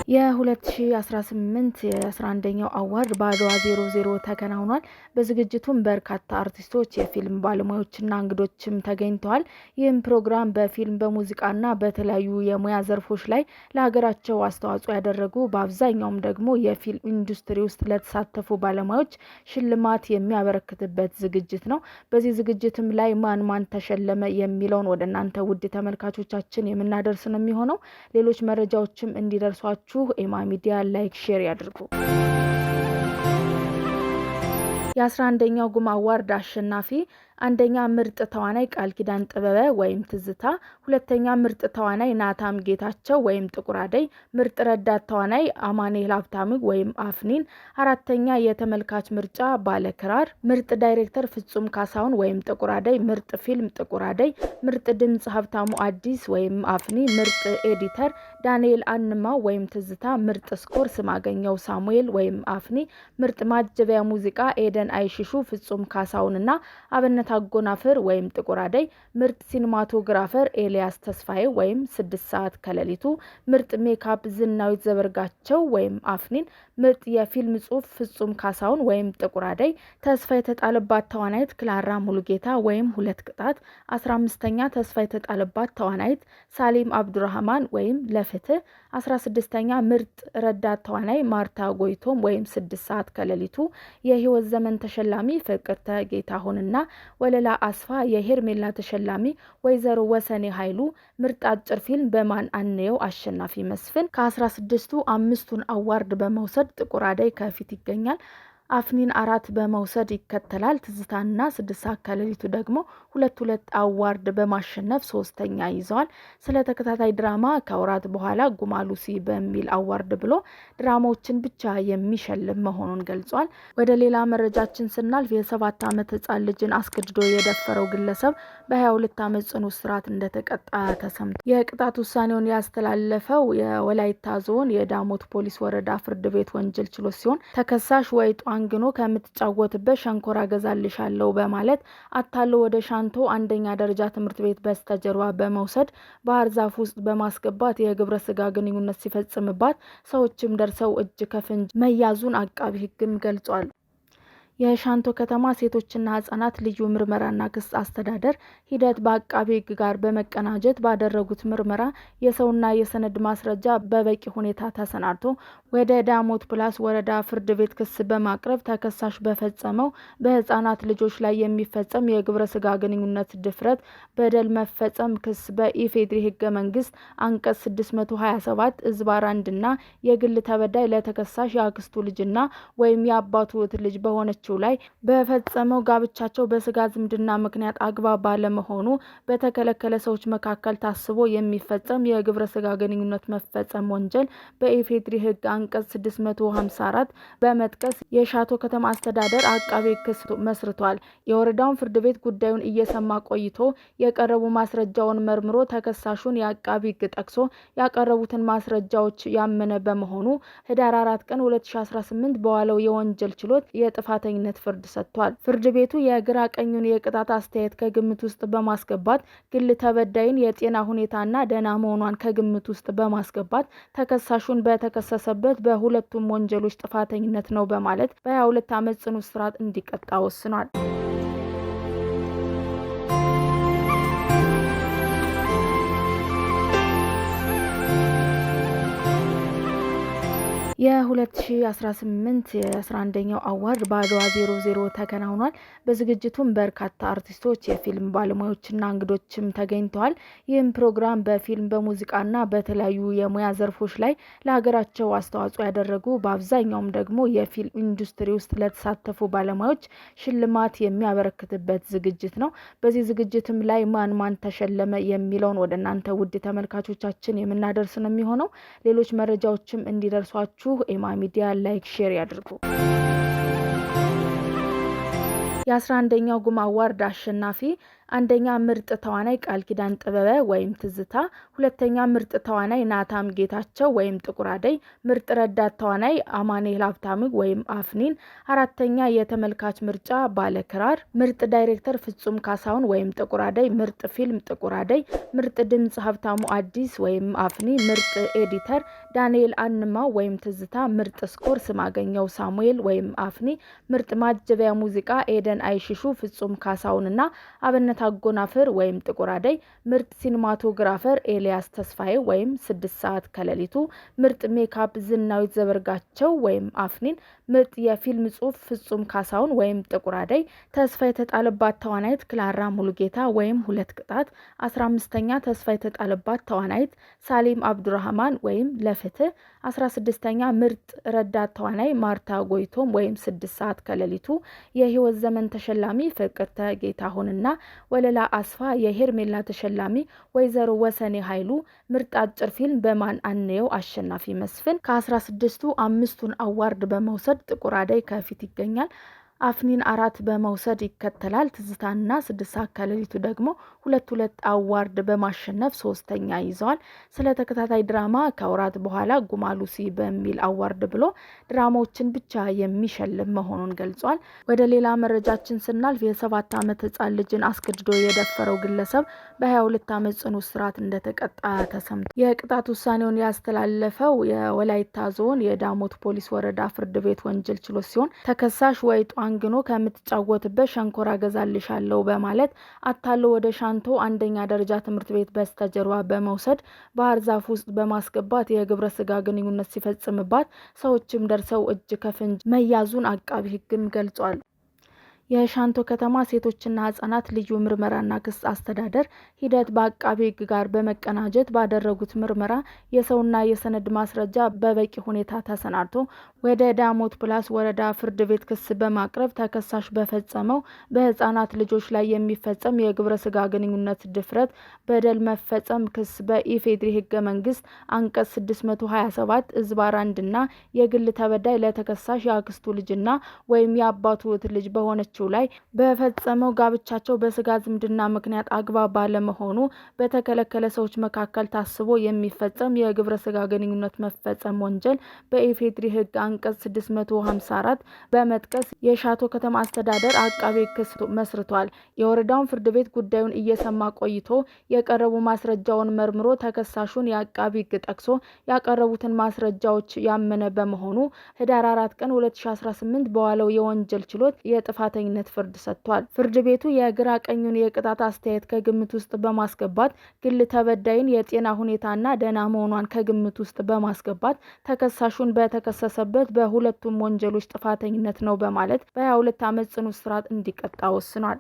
የ2018 የ11ኛው አዋርድ በአድዋ 00 ተከናውኗል። በዝግጅቱም በርካታ አርቲስቶች፣ የፊልም ባለሙያዎችና እንግዶችም ተገኝተዋል። ይህም ፕሮግራም በፊልም በሙዚቃና በተለያዩ የሙያ ዘርፎች ላይ ለሀገራቸው አስተዋጽኦ ያደረጉ በአብዛኛውም ደግሞ የፊልም ኢንዱስትሪ ውስጥ ለተሳተፉ ባለሙያዎች ሽልማት የሚያበረክትበት ዝግጅት ነው። በዚህ ዝግጅትም ላይ ማን ተሸለመ የሚለውን ወደ እናንተ ውድ ተመልካቾቻችን የምናደርስ ነው የሚሆነው። ሌሎች መረጃዎችም እንዲደርሷችሁ ኤማ ሚዲያ ላይክ ሼር ያድርጉ። የ11ኛው ጉማ አዋርድ አሸናፊ አንደኛ ምርጥ ተዋናይ ቃል ኪዳን ጥበበ ወይም ትዝታ፣ ሁለተኛ ምርጥ ተዋናይ ናታም ጌታቸው ወይም ጥቁር አደይ፣ ምርጥ ረዳት ተዋናይ አማኑኤል ሀብታሙ ወይም አፍኒን፣ አራተኛ የተመልካች ምርጫ ባለክራር፣ ምርጥ ዳይሬክተር ፍጹም ካሳሁን ወይም ጥቁር አደይ፣ ምርጥ ፊልም ጥቁር አደይ፣ ምርጥ ድምጽ ሀብታሙ አዲስ ወይም አፍኒ፣ ምርጥ ኤዲተር ዳንኤል አንማው ወይም ትዝታ፣ ምርጥ ስኮር ስማገኘው ሳሙኤል ወይም አፍኒ፣ ምርጥ ማጀቢያ ሙዚቃ ኤደን አይሽሹ ፍጹም ካሳሁንና አብነት አጎናፍር ወይም ጥቁር አደይ፣ ምርጥ ሲኒማቶግራፈር ኤልያስ ተስፋዬ ወይም 6 ሰዓት ከሌሊቱ፣ ምርጥ ሜካፕ ዝናዊት ዘበርጋቸው ወይም አፍኒን፣ ምርጥ የፊልም ጽሑፍ ፍጹም ካሳሁን ወይም ጥቁር አደይ፣ ተስፋ የተጣለባት ተዋናይት ክላራ ሙሉጌታ ወይም ሁለት ቅጣት፣ 15ኛ ተስፋ የተጣለባት ተዋናይት ሳሊም አብዱራህማን ወይም ለፍትህ፣ 16ኛ ምርጥ ረዳት ተዋናይ ማርታ ጎይቶም ወይም 6 ሰዓት ከሌሊቱ፣ የህይወት ዘመን ተሸላሚ ፍቅርተ ጌታሁንና ወለላ አስፋ፣ የሄርሜላ ተሸላሚ ወይዘሮ ወሰኔ ኃይሉ፣ ምርጥ አጭር ፊልም በማን አንየው አሸናፊ መስፍን። ከ16ቱ 5ቱን አዋርድ በመውሰድ ጥቁር አደይ ከፊት ይገኛል። አፍኒን 4 በመውሰድ ይከተላል። ትዝታና 6 ሰዓት ከሌሊቱ ደግሞ 2 አዋርድ በማሸነፍ 3ኛ ይዘዋል። ስለ ተከታታይ ድራማ ከወራት በኋላ ጉማ ሉሲ በሚል አዋርድ ብሎ ድራማዎችን ብቻ የሚሸልም መሆኑን ገልጿል። ወደ ሌላ መረጃችን ስናልፍ የ7 ዓመት ህጻን ልጅን አስገድዶ የደፈረው ግለሰብ በ22 ዓመት ጽኑ እስራት እንደተቀጣ ተሰምቷል። የቅጣት ውሳኔውን ያስተላለፈው የወላይታ ዞን የዳሞት ፖሊስ ወረዳ ፍርድ ቤት ወንጀል ችሎት ሲሆን ተከሳሽ ወይጧ አንግኖ ከምትጫወትበት ሸንኮራ ገዛልሻለሁ በማለት አታሎ ወደ ሻንቶ አንደኛ ደረጃ ትምህርት ቤት በስተጀርባ በመውሰድ ባህር ዛፍ ውስጥ በማስገባት የግብረ ስጋ ግንኙነት ሲፈጽምባት ሰዎችም ደርሰው እጅ ከፍንጅ መያዙን አቃቢ ህግም ገልጿል። የሻንቶ ከተማ ሴቶችና ህጻናት ልዩ ምርመራና ክስ አስተዳደር ሂደት በአቃቢ ህግ ጋር በመቀናጀት ባደረጉት ምርመራ የሰውና የሰነድ ማስረጃ በበቂ ሁኔታ ተሰናድቶ ወደ ዳሞት ፕላስ ወረዳ ፍርድ ቤት ክስ በማቅረብ ተከሳሽ በፈጸመው በህጻናት ልጆች ላይ የሚፈጸም የግብረ ስጋ ግንኙነት ድፍረት በደል መፈጸም ክስ በኢፌድሪ ህገ መንግስት አንቀጽ 627 ዝባር 1 እና የግል ተበዳይ ለተከሳሽ የአክስቱ ልጅና ወይም የአባቱ ልጅ በሆነች ላይ በፈጸመው ጋብቻቸው በስጋ ዝምድና ምክንያት አግባብ ባለመሆኑ በተከለከለ ሰዎች መካከል ታስቦ የሚፈጸም የግብረ ስጋ ግንኙነት መፈጸም ወንጀል በኢፌድሪ ህግ አንቀጽ 654 በመጥቀስ የሻቶ ከተማ አስተዳደር አቃቤ ክስ መስርቷል። የወረዳውን ፍርድ ቤት ጉዳዩን እየሰማ ቆይቶ የቀረቡ ማስረጃውን መርምሮ ተከሳሹን የአቃቤ ህግ ጠቅሶ ያቀረቡትን ማስረጃዎች ያመነ በመሆኑ ህዳር 4 ቀን 2018 በዋለው የወንጀል ችሎት የጥፋተኛ ፍርድ ሰጥቷል። ፍርድ ቤቱ የግራ ቀኙን የቅጣት አስተያየት ከግምት ውስጥ በማስገባት ግል ተበዳይን የጤና ሁኔታና ደህና መሆኗን ከግምት ውስጥ በማስገባት ተከሳሹን በተከሰሰበት በሁለቱም ወንጀሎች ጥፋተኝነት ነው በማለት በ22 ዓመት ጽኑ እስራት እንዲቀጣ ወስኗል። የ2018 የ11ኛው አዋርድ በአድዋ 00 ተከናውኗል። በዝግጅቱም በርካታ አርቲስቶች፣ የፊልም ባለሙያዎችና እንግዶችም ተገኝተዋል። ይህም ፕሮግራም በፊልም በሙዚቃና በተለያዩ የሙያ ዘርፎች ላይ ለሀገራቸው አስተዋጽኦ ያደረጉ በአብዛኛውም ደግሞ የፊልም ኢንዱስትሪ ውስጥ ለተሳተፉ ባለሙያዎች ሽልማት የሚያበረክትበት ዝግጅት ነው። በዚህ ዝግጅትም ላይ ማን ተሸለመ የሚለውን ወደ እናንተ ውድ ተመልካቾቻችን የምናደርስ ነው የሚሆነው። ሌሎች መረጃዎችም እንዲደርሷችሁ ኤማ ሚዲያ ላይክ ሼር ያድርጉ። የ11ኛው ጉማ አዋርድ አሸናፊ አንደኛ ምርጥ ተዋናይ ቃል ኪዳን ጥበበ ወይም ትዝታ፣ ሁለተኛ ምርጥ ተዋናይ ናታም ጌታቸው ወይም ጥቁር አደይ፣ ምርጥ ረዳት ተዋናይ አማኑኤል ሀብታሙ ወይም አፍኒን፣ አራተኛ የተመልካች ምርጫ ባለክራር፣ ምርጥ ዳይሬክተር ፍጹም ካሳሁን ወይም ጥቁር አደይ፣ ምርጥ ፊልም ጥቁር አደይ፣ ምርጥ ድምጽ ሀብታሙ አዲስ ወይም አፍኒ፣ ምርጥ ኤዲተር ዳንኤል አንማው ወይም ትዝታ፣ ምርጥ ስኮር ስማገኘው ሳሙኤል ወይም አፍኒ፣ ምርጥ ማጀቢያ ሙዚቃ ኤደን አይሽሹ ፍጹም ካሳሁንና አብነት አጎናፍር ወይም ጥቁር አደይ፣ ምርጥ ሲኒማቶግራፈር ኤልያስ ተስፋዬ ወይም 6 ሰዓት ከሌሊቱ፣ ምርጥ ሜካፕ ዝናዊት ዘበርጋቸው ወይም አፍኒን፣ ምርጥ የፊልም ጽሑፍ ፍጹም ካሳሁን ወይም ጥቁር አደይ፣ ተስፋ የተጣለባት ተዋናይት ክላራ ሙሉጌታ ወይም ሁለት ቅጣት፣ 15ኛ ተስፋ የተጣለባት ተዋናይት ሳሊም አብዱራህማን ወይም ለፍትህ፣ 16ኛ ምርጥ ረዳት ተዋናይ ማርታ ጎይቶም ወይም 6 ሰዓት ከሌሊቱ፣ የህይወት ዘመን ተሸላሚ ፍቅርተ ጌታሁንና ወለላ አስፋ፣ የሄርሜላ ተሸላሚ ወይዘሮ ወሰኔ ኃይሉ፣ ምርጥ አጭር ፊልም በማን አንየው አሸናፊ መስፍን። ከ16ቱ 5ቱን አዋርድ በመውሰድ ጥቁር አደይ ከፊት ይገኛል። አፍኒን 4 በመውሰድ ይከተላል። ትዝታና 6 ሰዓት ከሌሊቱ ደግሞ 2 አዋርድ በማሸነፍ 3ኛ ይዘዋል። ስለ ተከታታይ ድራማ ከወራት በኋላ ጉማ ሉሲ በሚል አዋርድ ብሎ ድራማዎችን ብቻ የሚሸልም መሆኑን ገልጿል። ወደ ሌላ መረጃችን ስናልፍ የ7 ዓመት ህጻን ልጅን አስገድዶ የደፈረው ግለሰብ በ22 ዓመት ጽኑ እስራት እንደተቀጣ ተሰምቷል። የቅጣት ውሳኔውን ያስተላለፈው የወላይታ ዞን የዳሞት ፖሊስ ወረዳ ፍርድ ቤት ወንጀል ችሎት ሲሆን ተከሳሽ ወይጧ አንግኖ ከምትጫወትበት ሸንኮራ ገዛልሻለሁ በማለት አታሎ ወደ ሻንቶ አንደኛ ደረጃ ትምህርት ቤት በስተጀርባ በመውሰድ ባህር ዛፍ ውስጥ በማስገባት የግብረ ስጋ ግንኙነት ሲፈጽምባት ሰዎችም ደርሰው እጅ ከፍንጅ መያዙን አቃቢ ህግም ገልጿል። የሻንቶ ከተማ ሴቶችና ህጻናት ልዩ ምርመራና ክስ አስተዳደር ሂደት በአቃቢ ህግ ጋር በመቀናጀት ባደረጉት ምርመራ የሰውና የሰነድ ማስረጃ በበቂ ሁኔታ ተሰናድቶ ወደ ዳሞት ፕላስ ወረዳ ፍርድ ቤት ክስ በማቅረብ ተከሳሽ በፈጸመው በህጻናት ልጆች ላይ የሚፈጸም የግብረ ስጋ ግንኙነት ድፍረት በደል መፈጸም ክስ በኢፌድሪ ህገ መንግስት አንቀጽ 627 ዝባር 1 እና የግል ተበዳይ ለተከሳሽ የአክስቱ ልጅና ወይም የአባቱ ልጅ በሆነች ላይ በፈጸመው ጋብቻቸው በስጋ ዝምድና ምክንያት አግባብ ባለመሆኑ በተከለከለ ሰዎች መካከል ታስቦ የሚፈጸም የግብረ ስጋ ግንኙነት መፈጸም ወንጀል በኢፌድሪ ህግ አንቀጽ 654 በመጥቀስ የሻቶ ከተማ አስተዳደር አቃቤ ክስ መስርቷል። የወረዳውን ፍርድ ቤት ጉዳዩን እየሰማ ቆይቶ የቀረቡ ማስረጃውን መርምሮ ተከሳሹን የአቃቤ ህግ ጠቅሶ ያቀረቡትን ማስረጃዎች ያመነ በመሆኑ ህዳር 4 ቀን 2018 በዋለው የወንጀል ችሎት የጥፋተኛ ፍርድ ሰጥቷል። ፍርድ ቤቱ የግራ ቀኙን የቅጣት አስተያየት ከግምት ውስጥ በማስገባት ግል ተበዳይን የጤና ሁኔታና ደህና መሆኗን ከግምት ውስጥ በማስገባት ተከሳሹን በተከሰሰበት በሁለቱም ወንጀሎች ጥፋተኝነት ነው በማለት በ22 ዓመት ጽኑ እስራት እንዲቀጣ ወስኗል።